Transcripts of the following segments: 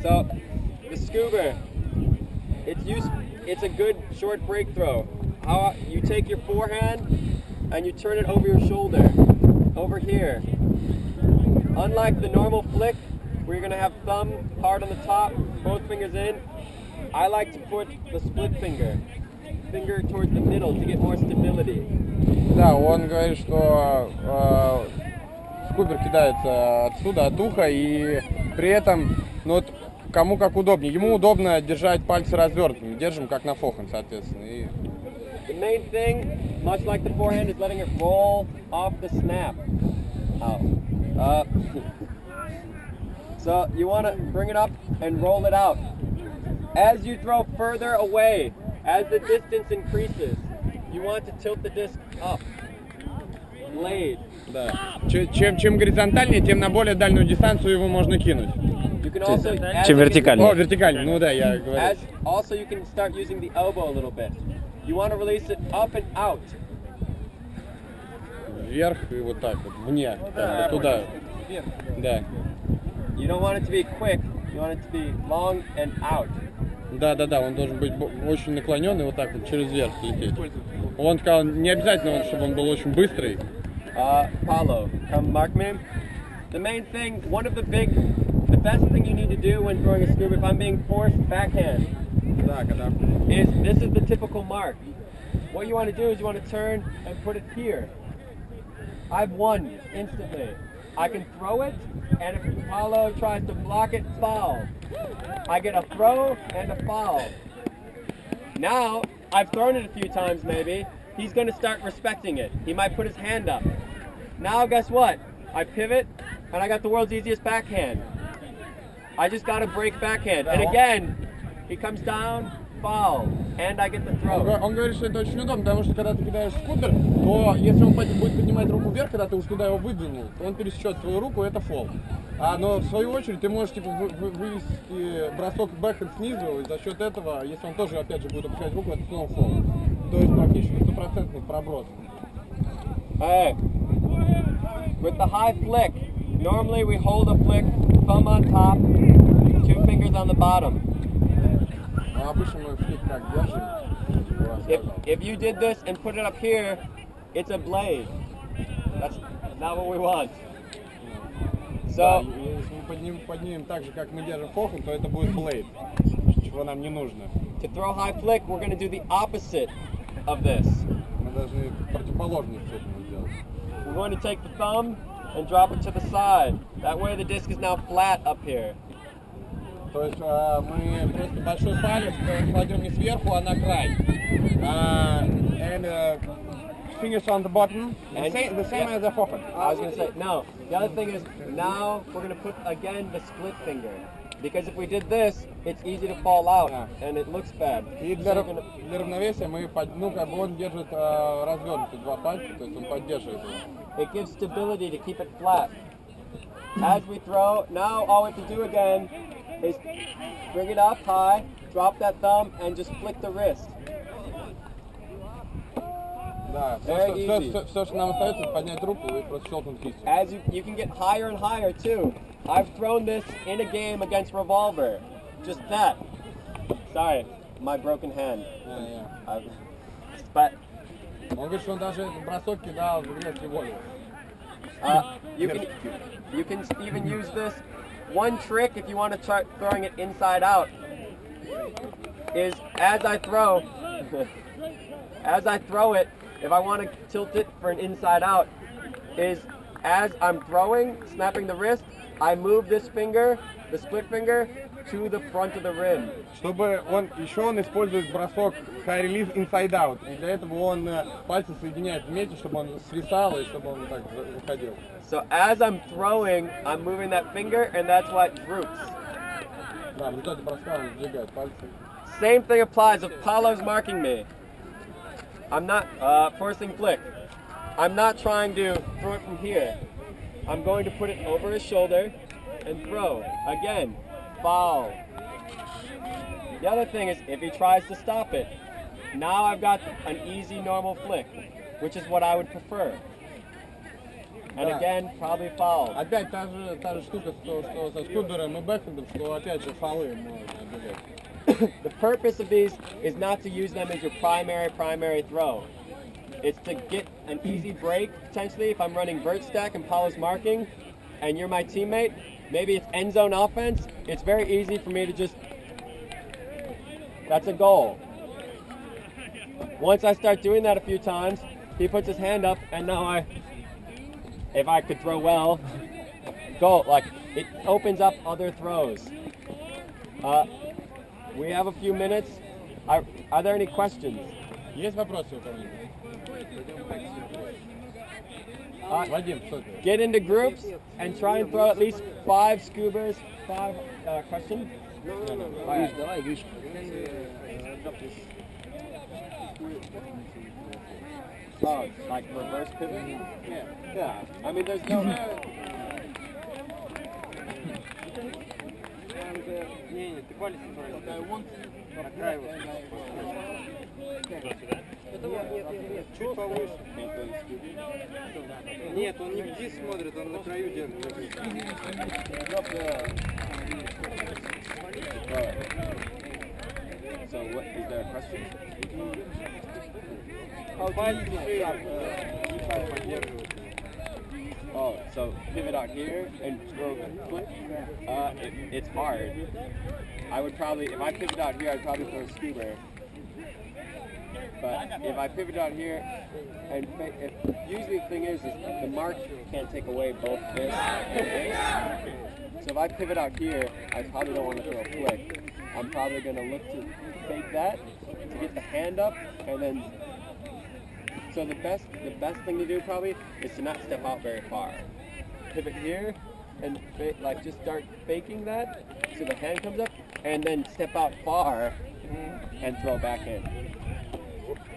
So, the scoober, it's a good short break throw. How you take your forehand and you turn it over your shoulder, over here. Unlike the normal flick, where you're gonna have thumb hard on the top, both fingers in, I like to put the split finger towards the middle to get more stability. Да, он говорит, что скубер кидается отсюда, от уха, и при этом, ну вот, кому как удобнее. Ему удобно держать пальцы развернутыми, держим как на форхенд, соответственно. И... The main thing, much like the forehand, is letting it roll off the snap. So you want to bring it up and roll it out. As you throw further away, as the distance increases, you want to tilt the disc up. Blade. Да. Чем горизонтальнее, тем на более дальнюю дистанцию его можно кинуть. You can also, Чем вертикальнее. О, вертикально, ну да, я говорю. Also you can start using the elbow a little bit. You want to release it up and out. Вверх и вот так вот, вне, вот туда. Да. You don't want it to be quick, you want it to be long and out. Да, он должен быть очень наклоненный, вот так вот через верх лететь. Он сказал, не обязательно, чтобы он был очень быстрый. Paulo, come mark me. The main thing, the best thing you need to do when throwing a scuba, if I'm being forced backhand, is this is the typical mark. What you want to do is you want to turn and put it here. I've won instantly. I can throw it, and if Paulo tries to block it, foul. I get a throw and a foul. Now, I've thrown it a few times maybe, he's going to start respecting it. He might put his hand up. Now, guess what? I pivot, and I got the world's easiest backhand. I just got to break backhand. And again, he comes down, foul, and I get the throw. Он говорит, что это очень удобно, потому что когда ты кидаешь скутер, то если он будет поднимать руку вверх, когда ты уж туда его выдвинул, то он пересечет свою руку, и это фол. Но в свою очередь ты можешь типа вывести бросок бэкхенд снизу, и за счет этого, если он тоже опять же будет опускать руку, это снова фол. То есть практически стопроцентный проброс. Hey, with the high flick, normally we hold a flick, thumb on top, 2 fingers on the bottom. Обычно мы флик так держим. If you did this and put it up here, it's a blade. That's not what we want. So, если мы поднимем так же, как мы держим форхенд, то это будет блейд, чего нам не нужно. To throw high flick, we're going to do the opposite of this. Мы должны противоположность этому сделать. We're going to take the thumb and drop it to the side. That way the disc is now flat up here. То есть мы просто большой палец кладем не сверху, а на край. And fingers on the bottom, the same as the forehand. I was going to say, no. The other thing is, now we're going to put, again, the split finger. Because if we did this, it's easy to fall out, and it looks bad. И для равновесия мы, ну, как бы он держит развернутые два пальца, то есть он поддерживает его. It gives stability to keep it flat. As we throw, now all we have to do again is bring it up high, drop that thumb, and just flick the wrist. Да, все, что нам остается, это поднять руку и просто щелкнуть кистью. As you can get higher and higher too. I've thrown this in a game against Revolver. Just that. Sorry, my broken hand. But он говорит, что он даже этот бросок кидал в игре с Revolver. You can even use this. One trick, if you want to try throwing it inside out, is as I throw it, if I want to tilt it for an inside out, is as I'm throwing, snapping the wrist, I move this finger, the split finger, to the front of the rim. Чтобы он использует бросок high release inside out. И для этого он пальцы соединяет вместе, чтобы он свисал и чтобы он так выходил. So as I'm throwing, I'm moving that finger, and that's what droops. Да, в результате броска он сдвигает пальцы. Same thing applies if Paulo's marking me. I'm not forcing flick. I'm not trying to throw it from here. I'm going to put it over his shoulder and throw. Again, foul. The other thing is if he tries to stop it, now I've got an easy normal flick, which is what I would prefer. And again, probably foul. Опять та же штука, что со скубером и бэкхендом, что опять же фолы можно обижать. The purpose of these is not to use them as your primary throw. It's to get an easy break, potentially, if I'm running vert stack and Paulo's marking, and you're my teammate, maybe it's end zone offense, it's very easy for me to just, that's a goal. Once I start doing that a few times, he puts his hand up, and now if I could throw well, goal, like, it opens up other throws. We have a few minutes. Are there any questions? Есть вопросы у кого-нибудь? Вадим, что ты? Get into groups and try and throw at least 5 scoobers. 5 questions? No. Давай, видишь. Oh, like reverse pivot? Yeah. I mean, there's no... Не, ты палец неправильно. Нет. Чуть повыше. Нет, он не вниз смотрит, он на краю держит. So, what, is there a question? Палец поддерживает. Oh, so pivot out here and throw quick? It's hard. I would probably, if I pivot out here, I'd probably throw a scoober. But if I pivot out here, and usually the thing is the mark can't take away both this and this. So if I pivot out here, I probably don't want to throw a flick. I'm probably going to look to fake that, to get the hand up, and then... So the best thing to do probably is to not step out very far. Pivot here and like just start faking that so the hand comes up, and then step out far and throw back in.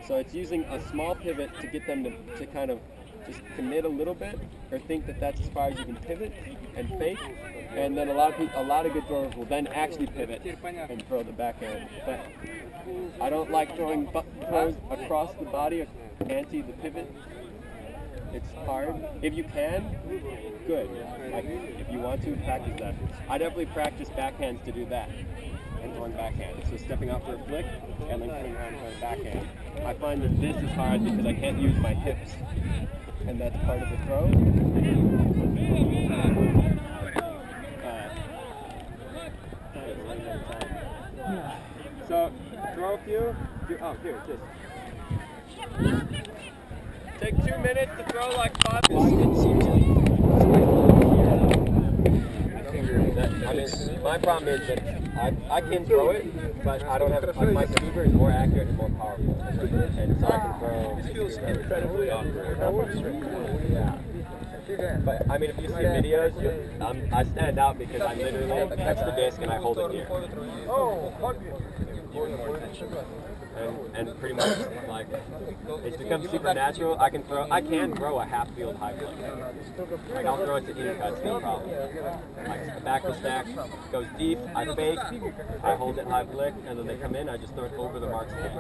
So it's using a small pivot to get them to kind of just commit a little bit or think that that's as far as you can pivot and fake. And then a lot of good throwers will then actually pivot and throw the back end. But I don't like throwing throws across the body anti the pivot. It's hard. If you can, good. Like, if you want to, practice that. I definitely practice backhands to do that and throwing backhand. So stepping out for a flick and then coming around for a backhand. I find that this is hard because I can't use my hips, and that's part of the throw. So throw a few. Oh, here, just. Take 2 minutes to throw like 5. I mean, my problem is that I can throw it, but I don't have, like, my scoober is more accurate and more powerful. And so I can throw Yeah. But I mean, if you see videos, I stand out because I literally catch the disc and I hold it here. And pretty much, like, it's become super natural. I can throw a half field high flick. Like, I'll throw it to in cuts, no problem. Like, the back to stack goes deep, I fake, I hold it high flick, and then they come in, I just throw it over the mark's head.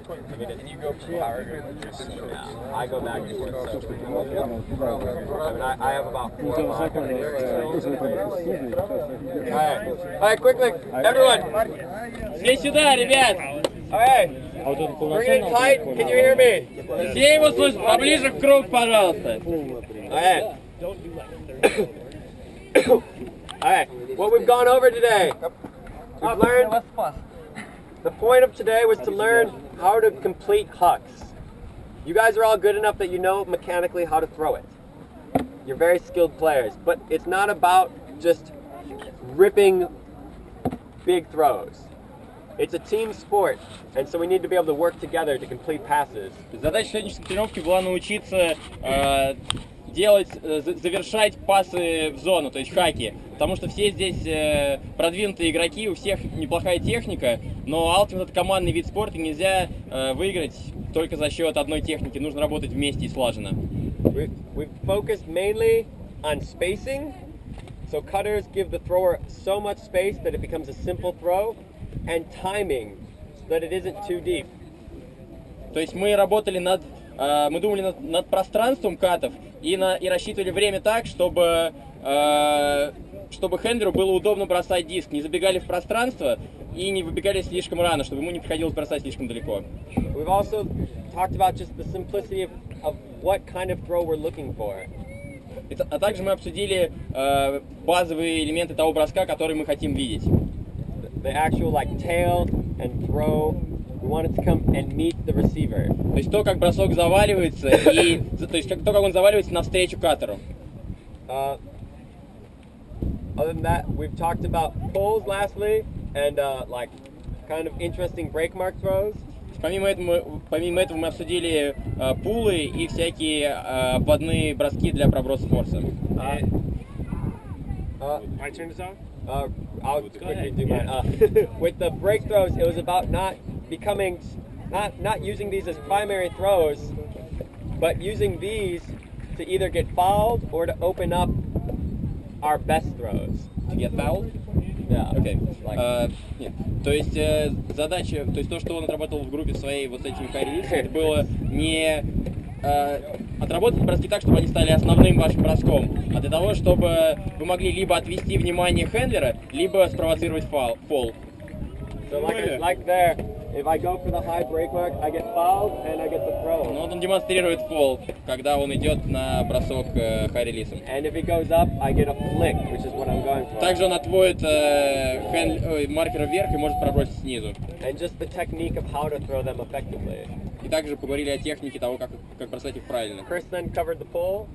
And you go power. Yeah, I go back and forth. So, I mean, I have about 4 or 5 Alright, quickly, everyone, stay сюда, ребят. Alright, bring it in tight, can you hear me? Все его слышат, поближе в круг, пожалуйста. Alright. Alright, what we've gone over today, we've learned, the point of today was to learn how to complete hucks. You guys are all good enough that you know mechanically how to throw it. You're very skilled players, but it's not about just ripping big throws. It's a team sport, and so we need to be able to work together to complete passes. Задача сегодняшней тренировки была научиться завершать пасы в зону, то есть хаки. Потому что все здесь продвинутые игроки, у всех неплохая техника, но Ultimate — это командный вид спорта, нельзя выиграть только за счет одной техники, нужно работать вместе и слаженно. We've focused mainly on spacing, so cutters give the thrower so much space that it becomes a simple throw, and timing, so that it isn't too deep. То есть мы работали над мы думали над пространством катов и рассчитывали время так, чтобы хендлеру было удобно бросать диск. Не забегали в пространство и не выбегали слишком рано, чтобы ему не приходилось бросать слишком далеко. We've also talked about just the simplicity of what kind of throw we're looking for. А также мы обсудили базовые элементы того броска, который мы хотим видеть. The actual like tail and throw, we want it to come and meet the receiver. То есть то, как бросок заваливается, то есть то, как он заваливается навстречу катеру. Other than that, we've talked about pulls lastly and like kind of interesting break mark throws. Помимо этого мы обсудили пулы и всякие обводные броски для проброса форса. My turn is on? I'll quickly do mine. With the break throws, it was about not using these as primary throws, but using these to either get fouled or to open up our best throws. To get fouled? Yeah. Okay. Нет. То есть задача, то есть то, что он отработал в группе своей вот с этими хайрелисами, это было не отработать броски так, чтобы они стали основным вашим броском, а для того, чтобы вы могли либо отвести внимание хендлера, либо спровоцировать фол. So like there, if I go for the high break mark, I get fouled and I get the throw. Но он демонстрирует фол, когда он идет на бросок хайрелисом. And if he goes up, I get a flick, which is what I'm going for. Также он отводит маркер вверх и может пробросить снизу. And just the technique of how to throw them effectively. И также поговорили о технике того, как бросать их правильно. Chris then covered the pull.